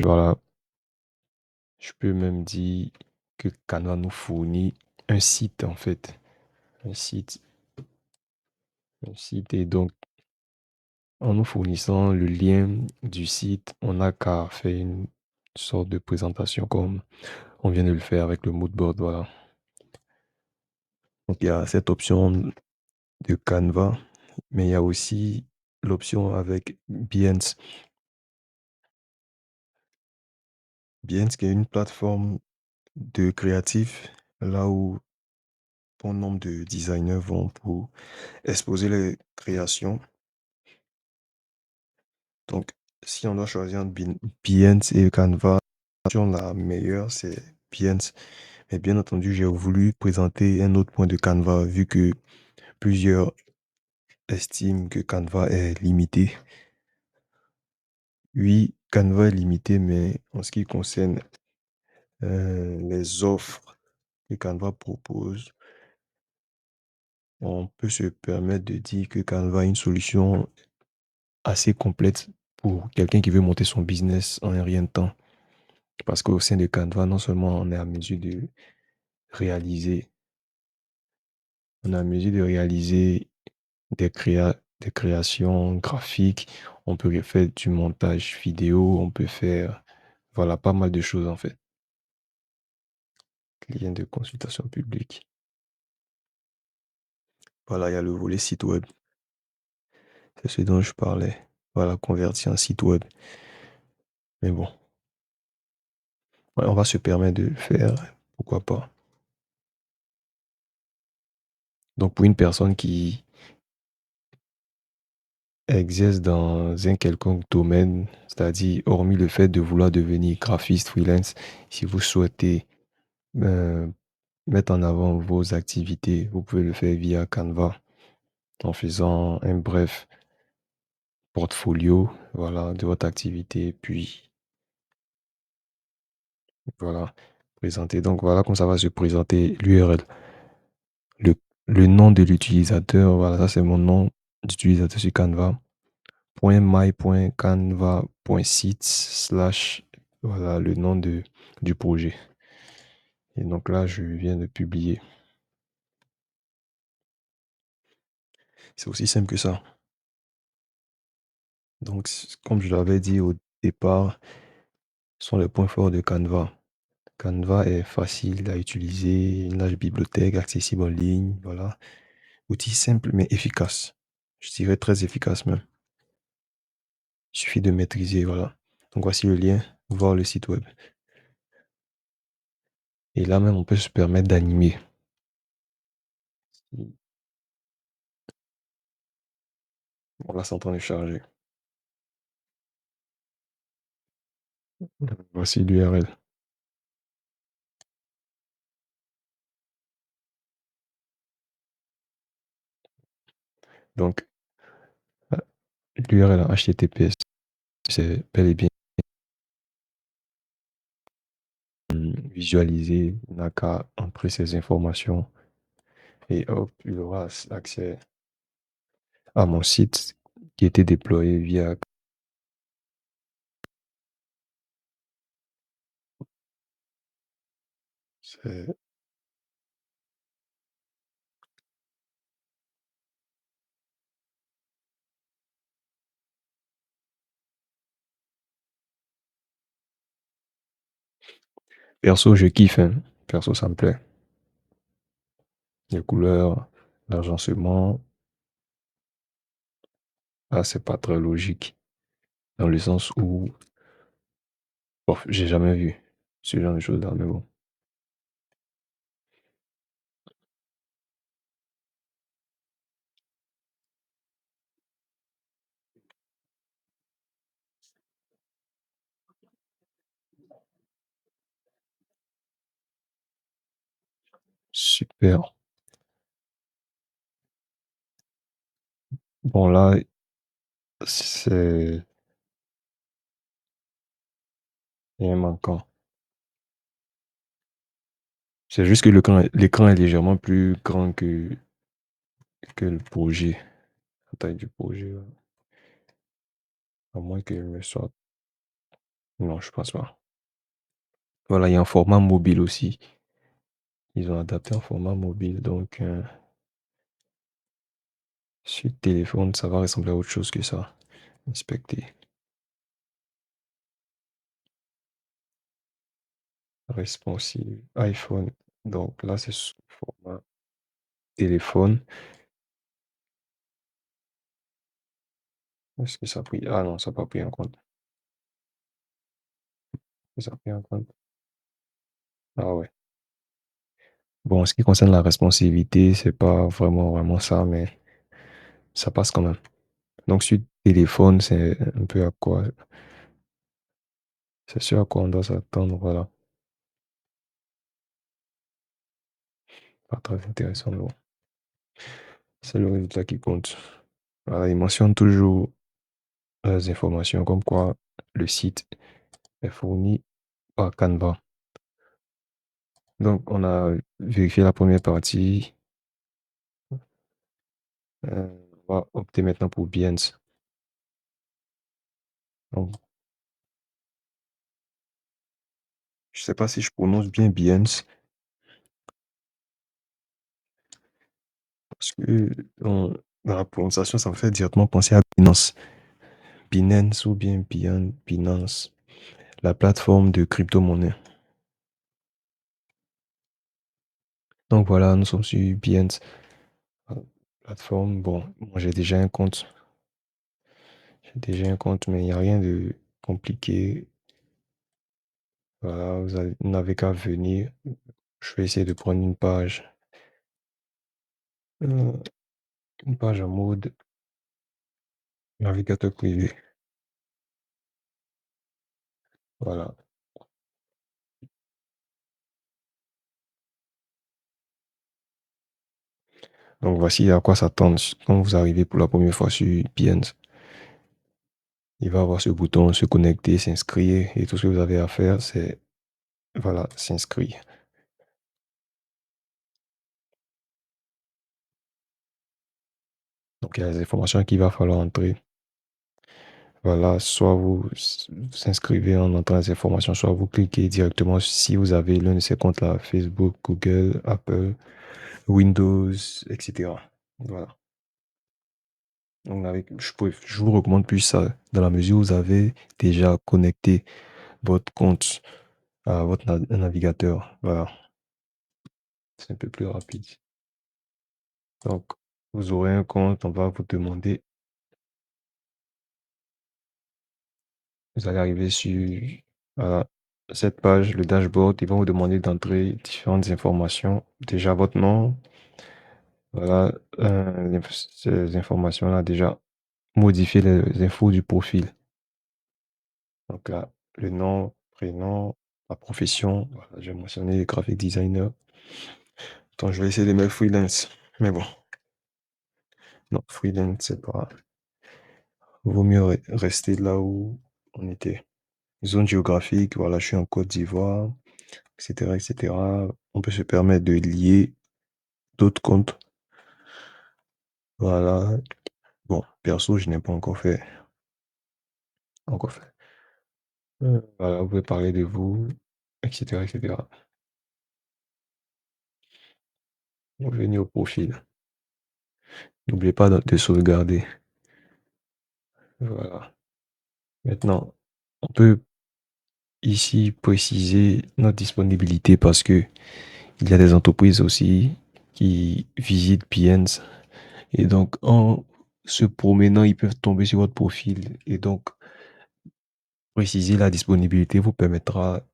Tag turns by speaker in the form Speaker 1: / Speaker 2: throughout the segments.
Speaker 1: Voilà, je peux même dire que Canva nous fournit un site en fait. Un site, un site. Et donc, en nous fournissant le lien du site, on n'a qu'à faire une sorte de présentation comme on vient de le faire avec le mood board. Voilà. Donc, il y a cette option de Canva, mais il y a aussi l'option avec Behance. Behance qui est une plateforme de créatifs, là où bon nombre de designers vont pour exposer les créations. Donc, si on doit choisir entre Behance et Canva, la meilleure, c'est Behance. Mais bien entendu, j'ai voulu présenter un autre point de Canva, vu que plusieurs estiment que Canva est limité. Oui, Canva est limité, mais en ce qui concerne les offres que Canva propose, on peut se permettre de dire que Canva est une solution assez complète pour quelqu'un qui veut monter son business en un rien de temps. Parce qu'au sein de Canva, non seulement on est à mesure de réaliser, on est à mesure de réaliser des créations graphiques, on peut faire du montage vidéo, on peut faire, voilà, pas mal de choses en fait. Lien de consultation publique. Voilà, il y a le volet site web. C'est ce dont je parlais. Voilà, convertir un site web. Mais bon, ouais, on va se permettre de le faire, pourquoi pas. Donc pour une personne qui exerce dans un quelconque domaine, c'est-à-dire hormis le fait de vouloir devenir graphiste freelance, si vous souhaitez euh, mettre en avant vos activités, vous pouvez le faire via Canva en faisant un bref portfolio, voilà, de votre activité, puis voilà, présenter. Donc voilà comme ça va se présenter l'URL. Le, le nom de l'utilisateur, voilà, ça c'est mon nom d'utilisateur sur Canva. .my.canva.site slash, voilà, le nom du projet. Et donc là, je viens de publier. C'est aussi simple que ça. Donc, comme je l'avais dit au départ, ce sont les points forts de Canva. Canva est facile à utiliser, une large bibliothèque accessible en ligne, voilà. Outil simple mais efficace. Je dirais très efficace même. Il suffit de maîtriser, voilà. Donc voici le lien, voir le site web. Et là même, on peut se permettre d'animer. Bon, là, c'est en train de charger. Voici l'URL. Donc, l'URL HTTPS, c'est bel et bien visualisé. Il n'a qu'à entrer ses informations et hop, il aura accès à mon site qui était déployé via. C'est- Perso, je kiffe, hein. Perso, ça me plaît. Les couleurs, l'agencement, ah, c'est pas très logique. Dans le sens où, bon, j'ai jamais vu ce genre de choses-là, mais bon. Super. Bon, là, c'est un manquant. C'est juste que l'écran est légèrement plus grand que le projet, la taille du projet, ouais. À moins qu'il me soit. Non, je pense pas. Voilà, il y a un format mobile aussi. Ils ont adapté un format mobile, donc sur téléphone, ça va ressembler à autre chose que ça. Inspecter. Responsive. iPhone. Donc là, c'est sous format téléphone. Est-ce que ça a pris? Ah non, ça n'a pas pris en compte. Ça a pris en compte. Ah ouais. Bon, en ce qui concerne la responsivité, c'est pas vraiment ça, mais ça passe quand même. Donc sur téléphone, c'est un peu à quoi, c'est sûr à quoi on doit s'attendre, voilà. Pas très intéressant, mais bon. C'est le résultat qui compte. Voilà, il mentionne toujours les informations comme quoi le site est fourni par Canva. Donc, on a vérifié la première partie. On va opter maintenant pour Behance. Donc, je sais pas si je prononce bien Behance parce que dans la prononciation, ça me fait directement penser à Binance. Binance ou bien Binance, la plateforme de crypto-monnaie. Donc voilà, nous sommes sur Behance. Plateforme, bon, moi j'ai déjà un compte. J'ai déjà un compte, mais il n'y a rien de compliqué. Voilà, vous n'avez qu'à venir. Je vais essayer de prendre euh, une page en mode navigateur privé. Voilà. Donc voici à quoi s'attendre quand vous arrivez pour la première fois sur Behance. Il va avoir ce bouton se connecter, s'inscrire et tout ce que vous avez à faire, c'est voilà, s'inscrire. Donc il y a les informations qu'il va falloir entrer. Voilà, soit vous inscrivez en entrant les informations, soit vous cliquez directement si vous avez l'un de ces comptes-là, Facebook, Google, Apple, Windows, etc. Voilà. Donc je vous recommande plus ça dans la mesure où vous avez déjà connecté votre compte à votre navigateur. Voilà, c'est un peu plus rapide. Donc, vous aurez un compte, on va vous demander, vous allez arriver sur voilà, cette page, le dashboard, ils vont vous demander d'entrer différentes informations. Déjà votre nom, voilà, ces informations-là, déjà modifier les infos du profil. Donc là, le nom, prénom, la profession, voilà, j'ai mentionné graphic designer. Attends, je vais essayer de mettre freelance. Mais bon, non, freelance, c'est pas. Vaut mieux rester là où on était. Zone géographique, voilà, je suis en Côte d'Ivoire, etc., etc. On peut se permettre de lier d'autres comptes. Voilà. Bon, perso, je n'ai pas encore fait. Encore fait. Voilà, vous pouvez parler de vous, etc., etc. Revenez au profil. N'oubliez pas de sauvegarder. Voilà. Maintenant, on peut ici préciser notre disponibilité parce que il y a des entreprises aussi qui visitent Behance et donc en se promenant, ils peuvent tomber sur votre profil et donc préciser la disponibilité vous permettra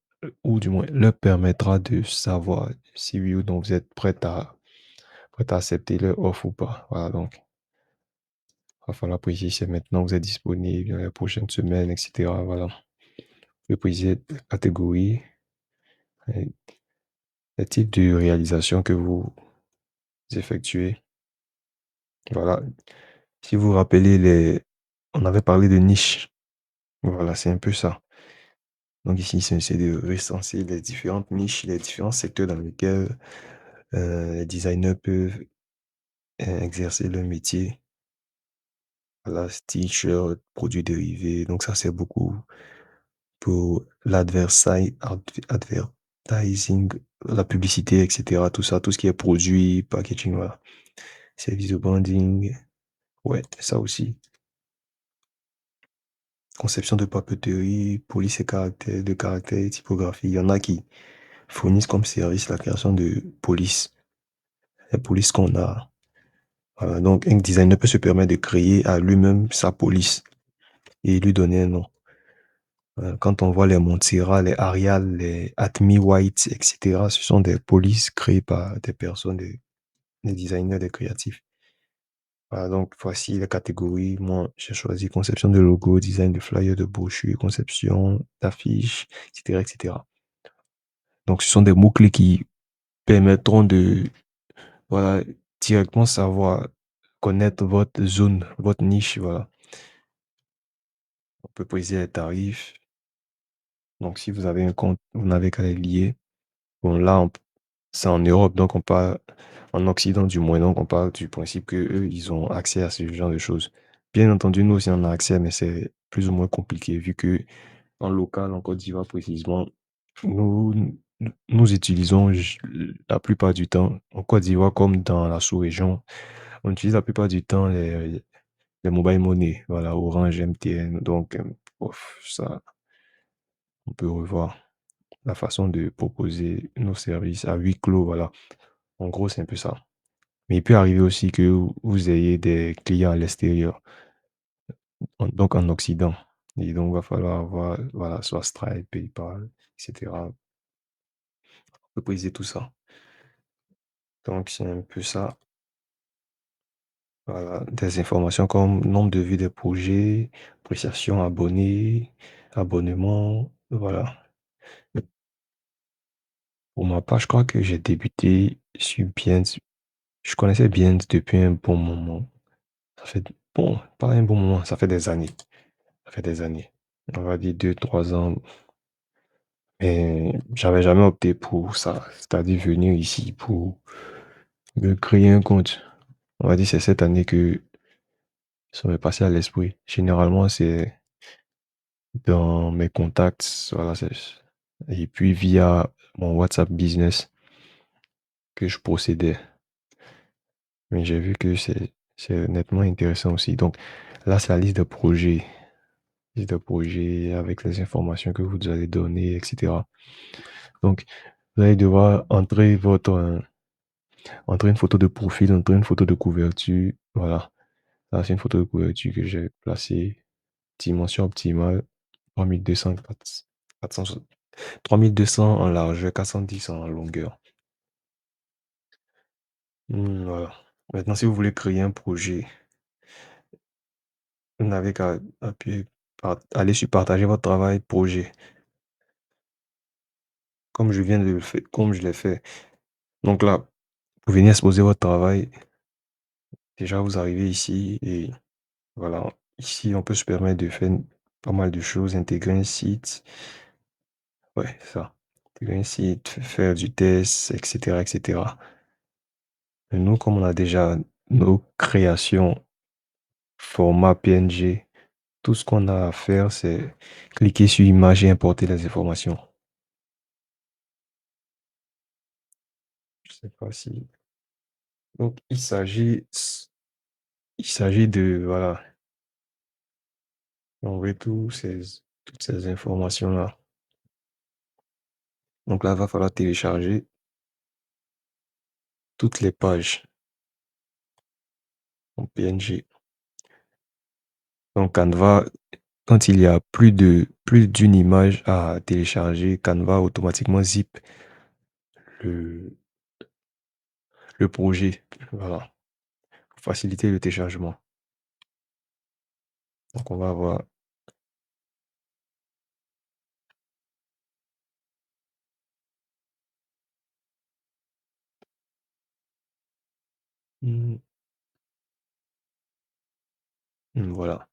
Speaker 1: ou du moins leur permettra de savoir si oui ou non vous êtes prêt à accepter leur offre ou pas. Voilà, donc il va falloir préciser si maintenant vous êtes disponible dans les prochaines semaines, etc. Voilà. Vous pouvez préciser la catégorie, et les types de réalisation que vous effectuez. Voilà. Si vous vous rappelez, on avait parlé de niche. Voilà, c'est un peu ça. Donc ici, c'est de recenser les différentes niches, les différents secteurs dans lesquels les designers peuvent exercer leur métier. Voilà, t-shirt, produits dérivés. Donc ça, c'est beaucoup pour advertising, la publicité, etc. Tout ça, tout ce qui est produit, packaging, voilà. Service de branding, ouais, ça aussi. Conception de papeterie, police et caractère, de caractère et typographie. Il y en a qui fournissent comme service la création de police. Les polices qu'on a. Voilà, donc, un designer peut se permettre de créer à lui-même sa police et lui donner un nom. Quand on voit les Montserrat, les Arial, les Atmi White, etc., ce sont des polices créées par des personnes, des designers, des créatifs. Voilà, donc voici les catégories. Moi, j'ai choisi conception de logo, design de flyers, de brochures, conception d'affiches, etc., etc. Donc, ce sont des mots-clés qui permettront de, voilà, directement savoir connaître votre zone, votre niche, voilà. On peut préciser les tarifs. Donc, si vous avez un compte, vous n'avez qu'à les lier. Bon, là, c'est en Europe, donc on parle, en Occident du moins, donc on parle du principe que eux, ils ont accès à ce genre de choses. Bien entendu, nous aussi, on a accès, mais c'est plus ou moins compliqué, vu que en local, en Côte d'Ivoire précisément, nous, nous utilisons la plupart du temps, en Côte d'Ivoire comme dans la sous-région, on utilise la plupart du temps les mobile money, voilà, Orange, MTN, donc, ça, on peut revoir la façon de proposer nos services à huis clos, voilà. En gros, c'est un peu ça. Mais il peut arriver aussi que vous ayez des clients à l'extérieur, donc en Occident. Et donc, il va falloir avoir, voilà, soit Stripe, PayPal, etc. On peut briser tout ça. Donc, c'est un peu ça. Voilà, des informations comme nombre de vues des projets, prestations abonnés, abonnements, voilà. Pour ma part, je crois que j'ai débuté sur Behance. Je connaissais Behance depuis un bon moment. Ça fait, bon, pas un bon moment, ça fait des années. Ça fait des années. On va dire 2, 3 ans. Mais j'avais jamais opté pour ça. C'est-à-dire venir ici pour me créer un compte. On va dire c'est cette année que ça m'est passé à l'esprit. Généralement, c'est dans mes contacts, voilà, et puis via mon WhatsApp Business que je procédais. Mais j'ai vu que c'est nettement intéressant aussi. Donc là, c'est la liste de projets. Liste de projets avec les informations que vous allez donner, etc. Donc, vous allez devoir entrer une photo de profil, entrer une photo de couverture. Voilà. Là, c'est une photo de couverture que j'ai placée. Dimension optimale, 3200, 400, 3200 en largeur, 410 en longueur. Voilà. Maintenant, si vous voulez créer un projet, vous n'avez qu'à appuyer, aller sur partager votre travail, projet, comme je viens de le faire, comme je l'ai fait. Donc là, vous venez exposer votre travail. Déjà, vous arrivez ici et voilà. Ici, on peut se permettre de faire pas mal de choses, intégrer un site. Ouais, ça. Intégrer un site, faire du test, etc., etc. Mais nous, comme on a déjà nos créations format PNG, tout ce qu'on a à faire, c'est cliquer sur image et importer les informations. Je sais pas si. Donc, il s'agit de, voilà, envoyer toutes ces informations-là. Donc là, il va falloir télécharger toutes les pages en PNG. Donc, Canva, quand il y a plus d'une image à télécharger, Canva automatiquement zip le, le projet. Voilà. Pour faciliter le téléchargement. Donc, on va avoir. Voilà.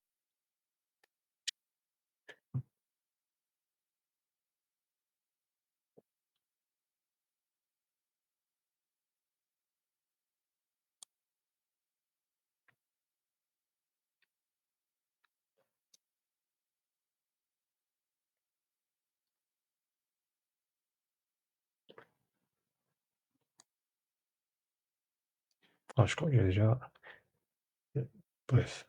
Speaker 1: Ah, je crois que j'ai déjà. Bref.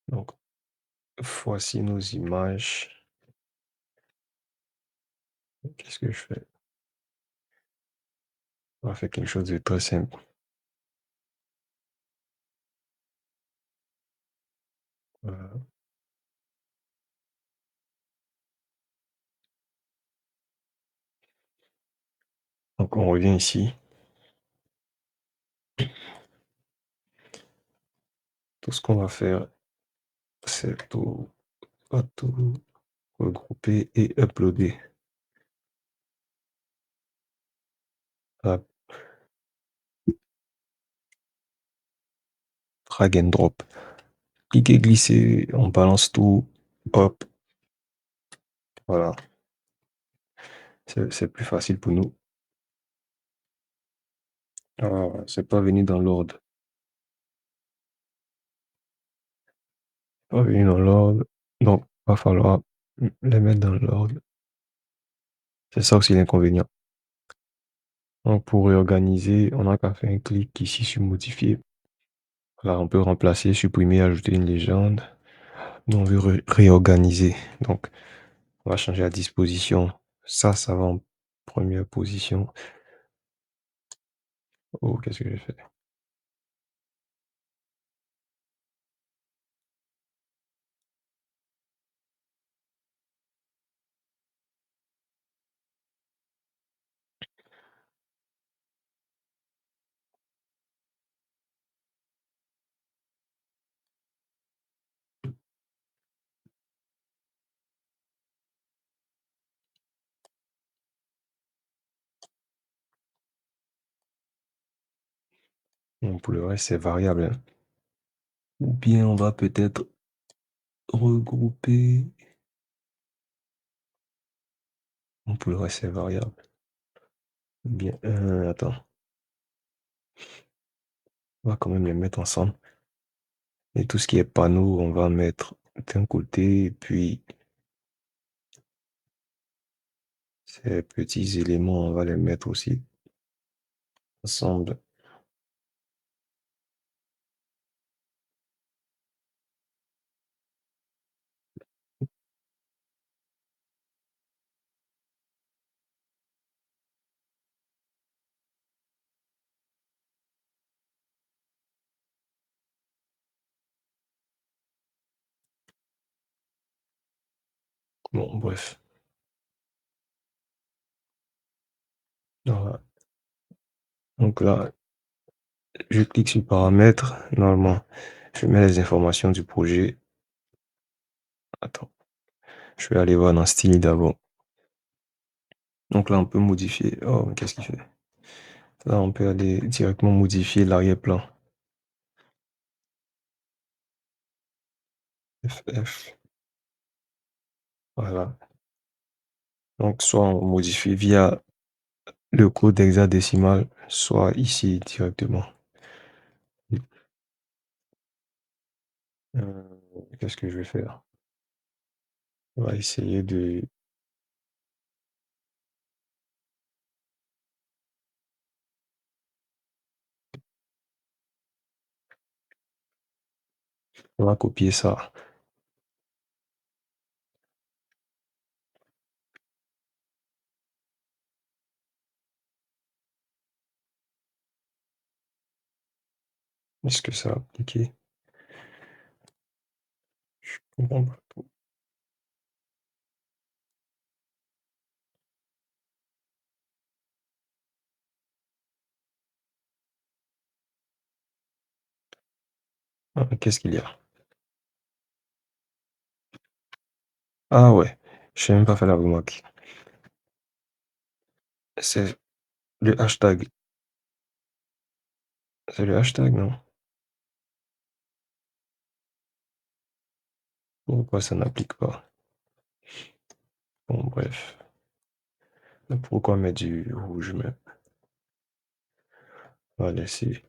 Speaker 1: Donc, voici nos images. Qu'est-ce que je fais? On va faire quelque chose de très simple. Voilà. Donc, on revient ici. Tout ce qu'on va faire, c'est tout regrouper et uploader. Hop, drag and drop. Cliquez, glisser, on balance tout. Hop, voilà. C'est plus facile pour nous. Ah, c'est pas venu dans l'ordre. Pas venu dans l'ordre. Donc, va falloir les mettre dans l'ordre. C'est ça aussi l'inconvénient. Donc, pour réorganiser, on n'a qu'à faire un clic ici sur modifier. Là, on peut remplacer, supprimer, ajouter une légende. Nous, on veut réorganiser. Donc, on va changer la disposition. Ça va en première position. Oh, qu'est-ce que j'ai fait? Bon, pour le reste, c'est variable, hein. Ou bien on va peut-être regrouper. Bon, pour le reste, c'est variable. Ou bien, attends, on va quand même les mettre ensemble. Et tout ce qui est panneau, on va mettre d'un côté, et puis ces petits éléments, on va les mettre aussi ensemble. Bon, bref. Voilà. Donc là, je clique sur paramètres. Normalement, je mets les informations du projet. Attends, je vais aller voir dans style d'abord. Donc là, on peut modifier. Oh, mais qu'est-ce qu'il fait? Là, on peut aller directement modifier l'arrière-plan. FF. Voilà. Donc, soit on modifie via le code hexadécimal, soit ici directement. Qu'est-ce que je vais faire? On va essayer de. On va copier ça. Est-ce que ça a appliqué? Je comprends pas trop. Ah, qu'est-ce qu'il y a? Ah ouais, je n'ai même pas fait la remarque. C'est le hashtag. C'est le hashtag, non? Pourquoi ça n'applique pas? Bon, bref. Pourquoi mettre du rouge, mais on va laisser.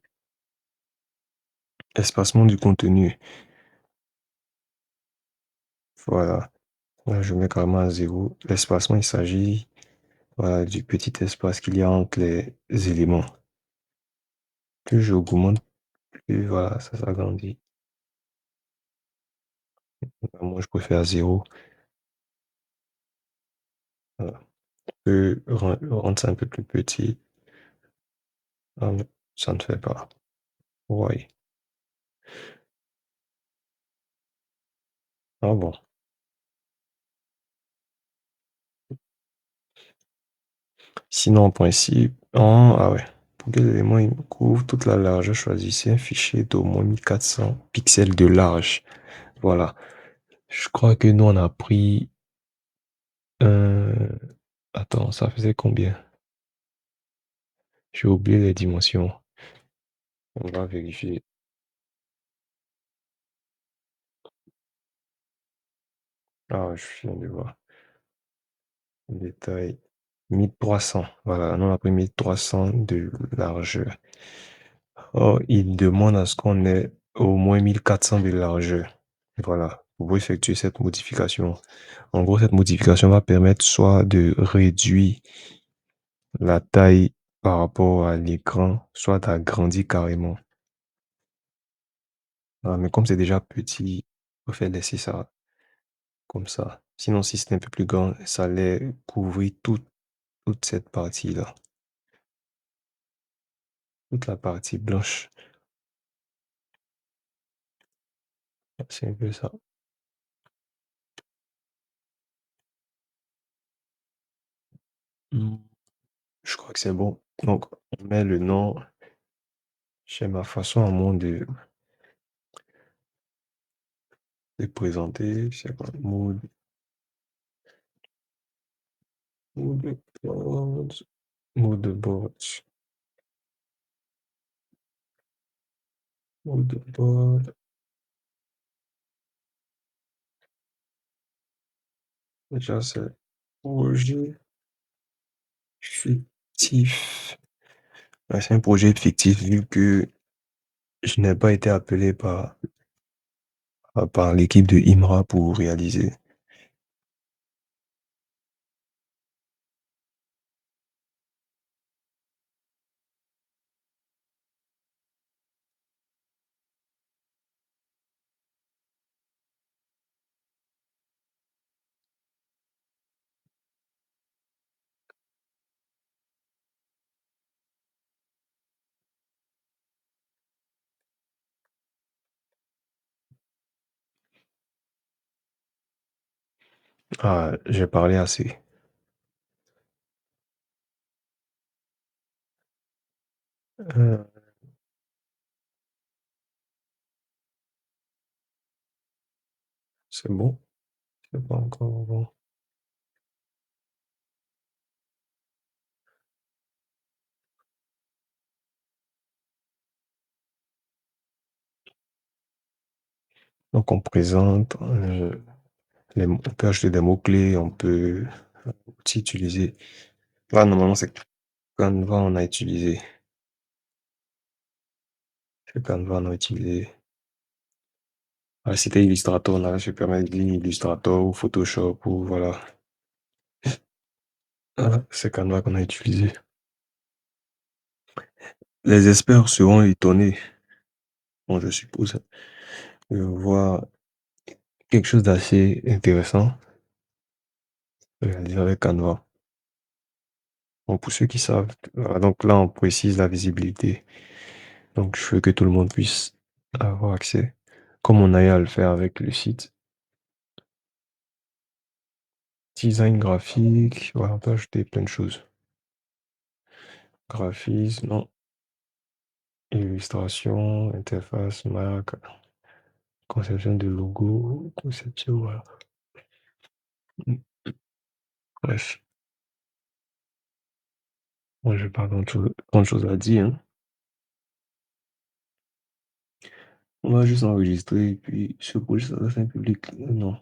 Speaker 1: Espacement du contenu. Voilà. Là, je mets carrément à zéro. L'espacement, il s'agit voilà, du petit espace qu'il y a entre les éléments. Plus j'augmente, plus voilà, ça s'agrandit. Moi, je préfère zéro. Voilà. Rendre ça un peu plus petit. Ah, mais ça ne fait pas. Ouais. Ah bon. Sinon, en principe, ah ouais. Pour que l'élément il couvre toute la largeur, choisissez un fichier d'au moins 1400 pixels de large. Voilà. Je crois que nous, on a pris un... Attends, ça faisait combien? J'ai oublié les dimensions. On va vérifier. Ah, je viens de voir. Détail. 1300. Voilà, nous, on a pris 1300 de largeur. Oh, il demande à ce qu'on ait au moins 1400 de largeur. Voilà, pour effectuer cette modification. En gros, cette modification va permettre soit de réduire la taille par rapport à l'écran, soit d'agrandir carrément. Ah, mais comme c'est déjà petit, il faut faire laisser ça comme ça. Sinon, si c'était un peu plus grand, ça allait couvrir toute cette partie-là. Toute la partie blanche. C'est un peu ça. Hmm. Je crois que c'est bon. Donc, on met le nom chez ma façon à moi de présenter. Je sais pas, mood board, mood board, mood board. Déjà, c'est projet fictif. Ouais, c'est un projet fictif vu que je n'ai pas été appelé par l'équipe de IMRA pour réaliser. Ah, j'ai parlé assez. Euh, c'est bon? C'est pas encore bon. Donc, on présente, on peut ajouter des mots-clés, on peut aussi utiliser. Là, normalement, c'est Canva, on a utilisé. C'est Canva, on a utilisé. Ah, c'était Illustrator, là, je permets de dire Illustrator ou Photoshop ou voilà. Ah, c'est Canva qu'on a utilisé. Les experts seront étonnés, bon, je suppose, de voir quelque chose d'assez intéressant réalisé avec Canva. Bon, pour ceux qui savent, voilà, donc là, on précise la visibilité. Donc, je veux que tout le monde puisse avoir accès, comme on a eu à le faire avec le site. Design graphique, voilà, on peut ajouter plein de choses. Graphisme, non. Illustration, interface, marque, conception de logo, conception, voilà. Mm. Bref, moi je pas grand chose à dire, hein. On va juste enregistrer et puis ce projet, ça va faire un public. Non.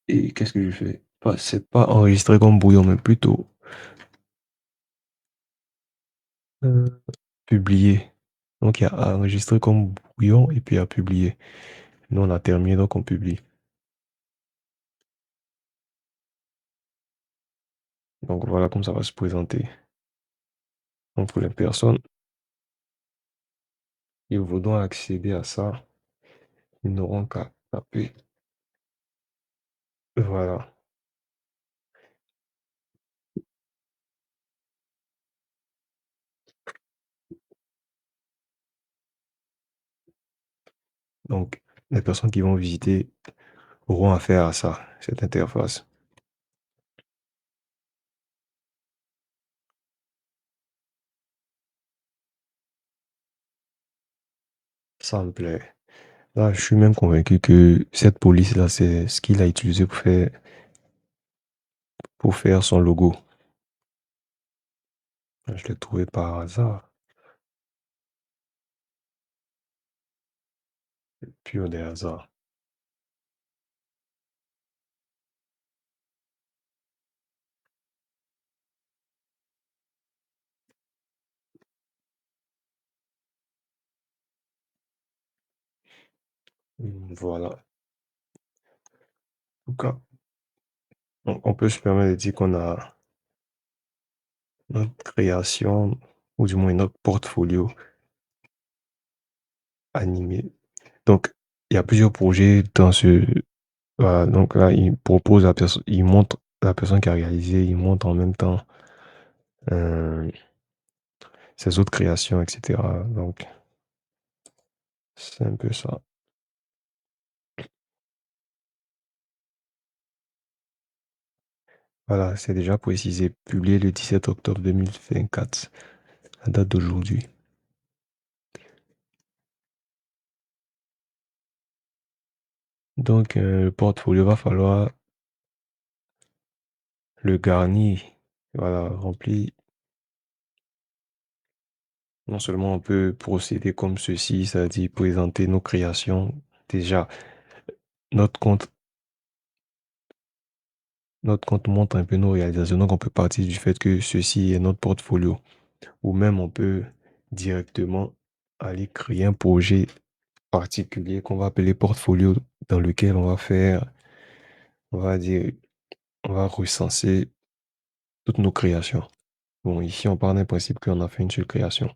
Speaker 1: Et qu'est-ce que je fais? C'est pas enregistrer comme brouillon, mais plutôt euh, publier. Donc il y a à enregistrer comme brouillon et puis à publier. Nous on a terminé, donc on publie. Donc voilà comme ça va se présenter. Donc pour les personnes qui voudront accéder à ça, ils n'auront qu'à taper. Voilà. Donc les personnes qui vont visiter auront affaire à ça, cette interface. Ça me plaît. Là, je suis même convaincu que cette police-là, c'est ce qu'il a utilisé pour faire son logo. Je l'ai trouvé par hasard, pur des hasards. Voilà. En tout cas, on peut se permettre de dire qu'on a notre création, ou du moins notre portfolio animé. Donc, il y a plusieurs projets dans ce. Voilà, donc là, il propose la personne, il montre la personne qui a réalisé, il montre en même temps euh, ses autres créations, etc. Donc, c'est un peu ça. Voilà, c'est déjà précisé, publié le 17 octobre 2024, à date d'aujourd'hui. Donc, le portfolio va falloir le garnir. Voilà, rempli. Non seulement on peut procéder comme ceci, c'est-à-dire présenter nos créations. Déjà, notre compte, notre compte montre un peu nos réalisations. Donc, on peut partir du fait que ceci est notre portfolio. Ou même, on peut directement aller créer un projet particulier qu'on va appeler portfolio, dans lequel on va faire, on va dire, on va recenser toutes nos créations. Bon, ici, on part d'un principe qu'on a fait une seule création.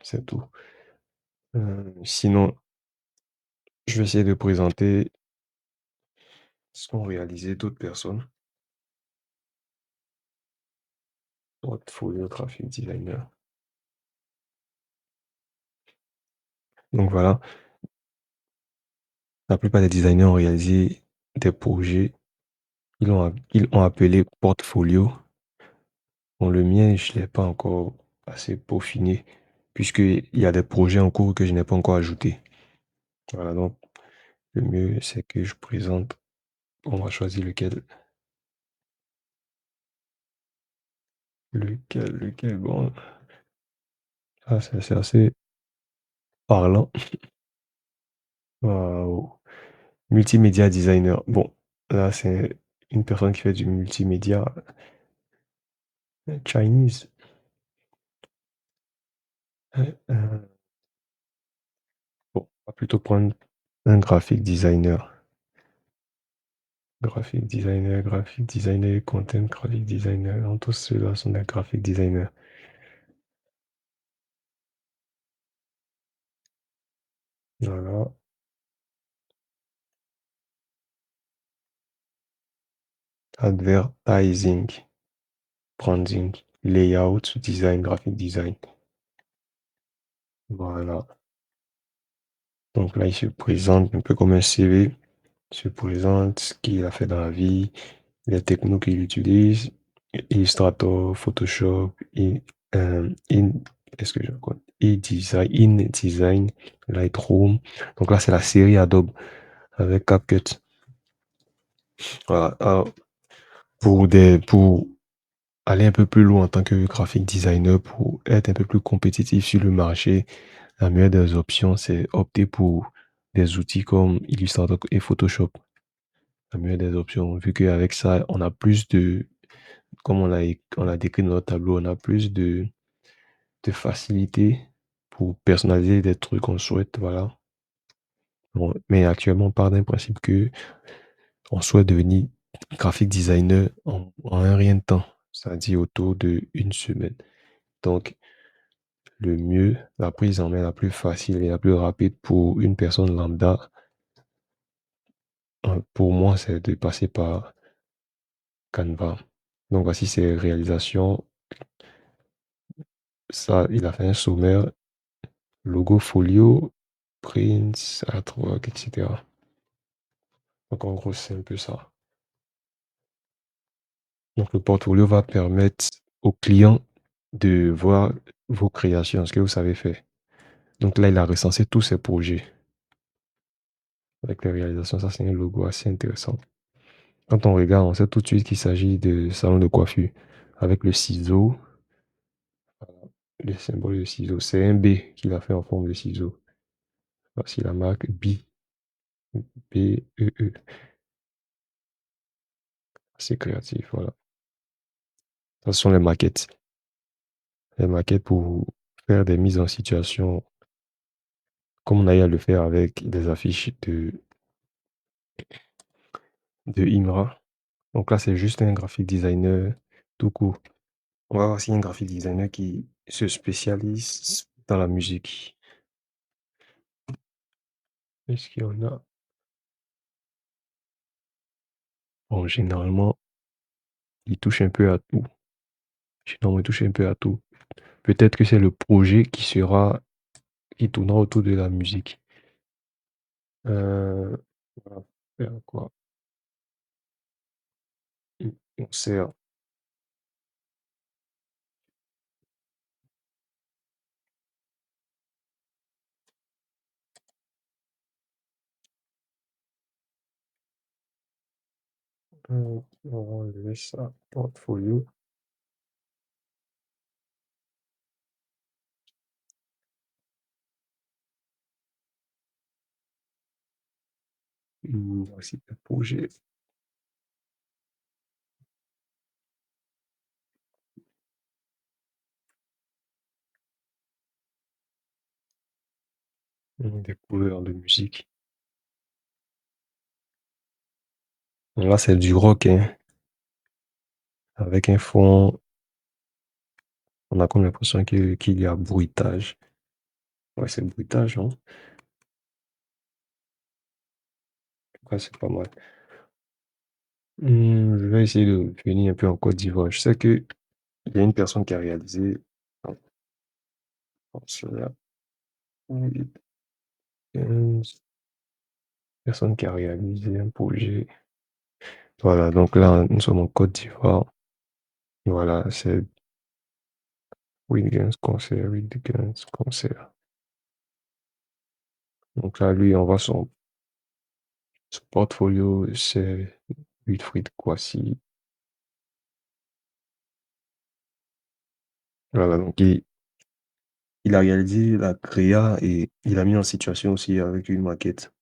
Speaker 1: C'est tout. Sinon, je vais essayer de présenter ce qu'ont réalisé d'autres personnes. Portfolio graphic designer. Donc voilà, la plupart des designers ont réalisé des projets. Ils ont appelé portfolio. Bon, le mien, je ne l'ai pas encore assez peaufiné, puisqu'il y a des projets en cours que je n'ai pas encore ajoutés. Voilà, donc le mieux, c'est que je présente. On va choisir lequel. Lequel. Bon, ça, c'est assez parlant. Waouh. Multimédia designer. Bon, là, c'est une personne qui fait du multimédia Chinese. Bon, on va plutôt prendre un graphic designer. Graphic designer, content graphic designer. Tous ceux-là sont des graphic designers. Voilà. Advertising, branding, layout, design, graphic design. Voilà. Donc là, il se présente un peu comme un CV. Il se présente ce qu'il a fait dans la vie, les technos qu'il utilise, Illustrator, Photoshop, qu'est-ce que je raconte? InDesign, Lightroom. Donc là, c'est la série Adobe avec CapCut. Voilà. Alors, pour aller un peu plus loin en tant que graphic designer, pour être un peu plus compétitif sur le marché, la meilleure des options, c'est opter pour des outils comme Illustrator et Photoshop. La meilleure des options, vu qu'avec ça, on a plus de, comme on l'a décrit dans notre tableau, on a plus de facilité pour personnaliser des trucs qu'on souhaite, voilà. Bon, mais actuellement, on part d'un principe que on souhaite devenir graphic designer en un rien de temps. ça dit autour de une semaine. Donc, le mieux, la prise en main la plus facile et la plus rapide pour une personne lambda, pour moi, c'est de passer par Canva. Donc, voici ses réalisations. Ça, il a fait un sommaire, logo folio, prints, artwork, etc. Donc, en gros, c'est un peu ça. Donc, le portfolio va permettre au client de voir vos créations, ce que vous savez faire. Donc là, il a recensé tous ses projets avec les réalisations. Ça, c'est un logo assez intéressant. Quand on regarde, on sait tout de suite qu'il s'agit de salon de coiffure. Avec le ciseau, le symbole de ciseau. C'est un B qu'il a fait en forme de ciseau. Voici la marque B-E-E. C'est créatif, voilà. Ça, ce sont les maquettes. Les maquettes pour faire des mises en situation, comme on a eu à le faire avec des affiches de Imra. Donc là, c'est juste un graphic designer tout court. On va voir si un graphic designer qui se spécialise dans la musique. Est-ce qu'il y en a? Bon, généralement, il touche un peu à tout. Généralement, il touche un peu à tout. Peut-être que c'est le projet qui tournera autour de la musique. On va faire quoi? Un concert. On va enlever ça. Portfolio. Voici le projet. Des couleurs de musique. Là, c'est du rock, hein, avec un fond. On a comme l'impression qu'il y a bruitage. Ouais, c'est bruitage, hein. Ouais, c'est pas mal. Je vais essayer de venir un peu en Côte d'Ivoire. Je sais qu'il y a une personne qui a réalisé. Attends, là, 8, 15 personnes qui a réalisé un projet. Voilà, donc là, nous sommes en Côte d'Ivoire. Voilà, c'est Williams Concert, Williams Concert. Donc là, lui, on voit son portfolio, c'est Wilfried Kouassi. Voilà, donc il a réalisé la créa et il a mis en situation aussi avec une maquette.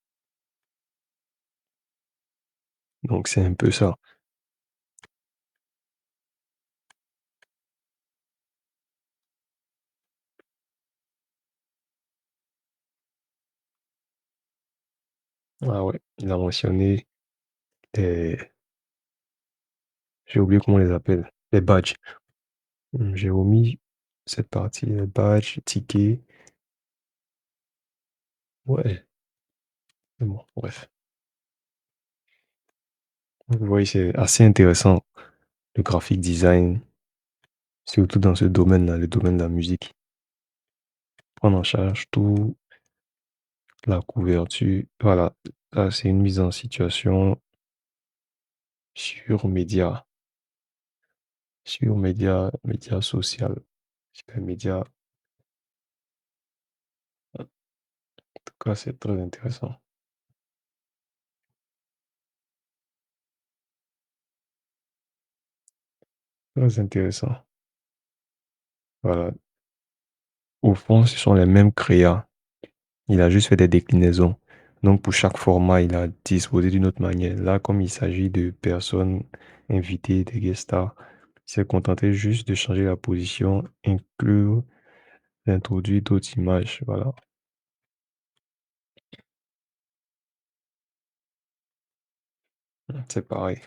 Speaker 1: Donc c'est un peu ça. Ah ouais, il a mentionné les, j'ai oublié comment on les appelle, les badges. J'ai omis cette partie, les badges, tickets. Ouais, c'est bon, bref. Vous voyez, c'est assez intéressant, le graphic design, surtout dans ce domaine-là, le domaine de la musique. Prendre en charge tout, la couverture. Voilà, là, c'est une mise en situation sur média social. Sur média, en tout cas, c'est très intéressant. Très intéressant. Voilà. Au fond, ce sont les mêmes créas. Il a juste fait des déclinaisons. Donc, pour chaque format, il a disposé d'une autre manière. Là, comme il s'agit de personnes invitées, des guest stars, il s'est contenté juste de changer la position, inclure, introduire d'autres images. Voilà. C'est pareil.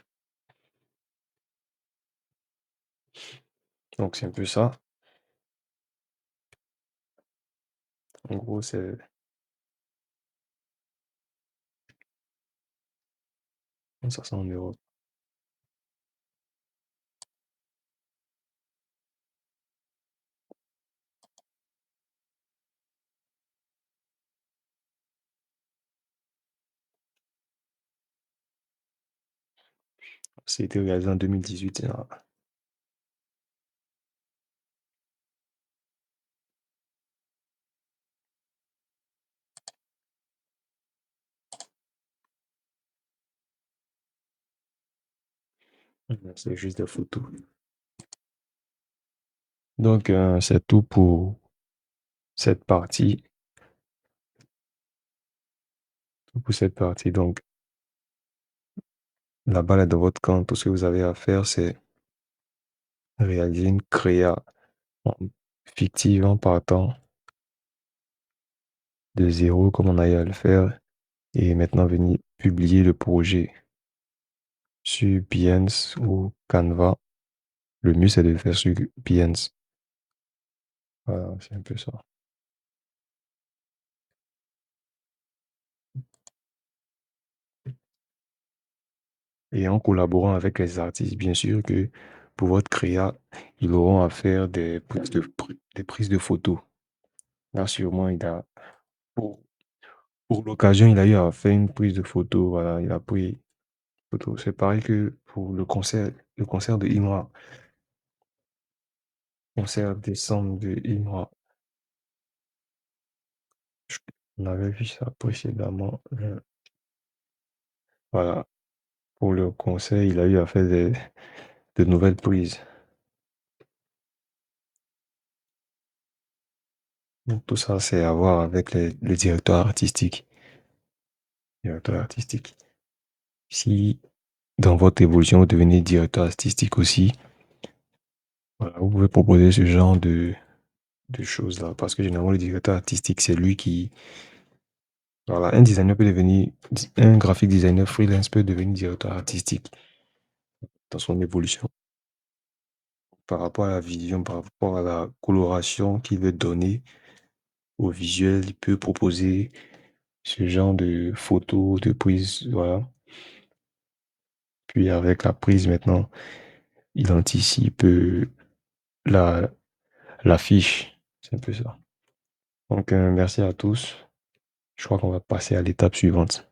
Speaker 1: Donc c'est un peu ça. En gros, ça, c'est en Europe. C'était réalisé en 2018. C'est juste des photos. Donc, c'est tout pour cette partie. Tout pour cette partie. Donc, la balle est dans votre camp. Tout ce que vous avez à faire, c'est réaliser une créa en- fictive en partant de zéro, comme on a eu à le faire, et maintenant venir publier le projet sur Behance ou Canva. Le mieux, c'est de le faire sur Behance. Voilà, c'est un peu ça. Et en collaborant avec les artistes, bien sûr que pour votre créa, ils auront à faire des prises de photos. Là, sûrement, pour, pour l'occasion, il a eu à faire une prise de photo. Voilà, il a pris photo. C'est pareil que pour le concert de Imra, concert décembre de Imra. On avait vu ça précédemment. Voilà, pour le concert, il a eu à faire de nouvelles prises. Donc, tout ça, c'est à voir avec le directeur artistique. Directeur artistique. Si dans votre évolution, vous devenez directeur artistique aussi, voilà, vous pouvez proposer ce genre de choses-là. Parce que généralement, le directeur artistique, c'est lui qui. Voilà, un designer peut devenir. Un graphic designer freelance peut devenir directeur artistique dans son évolution. Par rapport à la vision, par rapport à la coloration qu'il veut donner au visuel, il peut proposer ce genre de photos, de prises. Voilà. Puis avec la prise maintenant, il anticipe la, l'affiche. C'est un peu ça. Donc, merci à tous. Je crois qu'on va passer à l'étape suivante.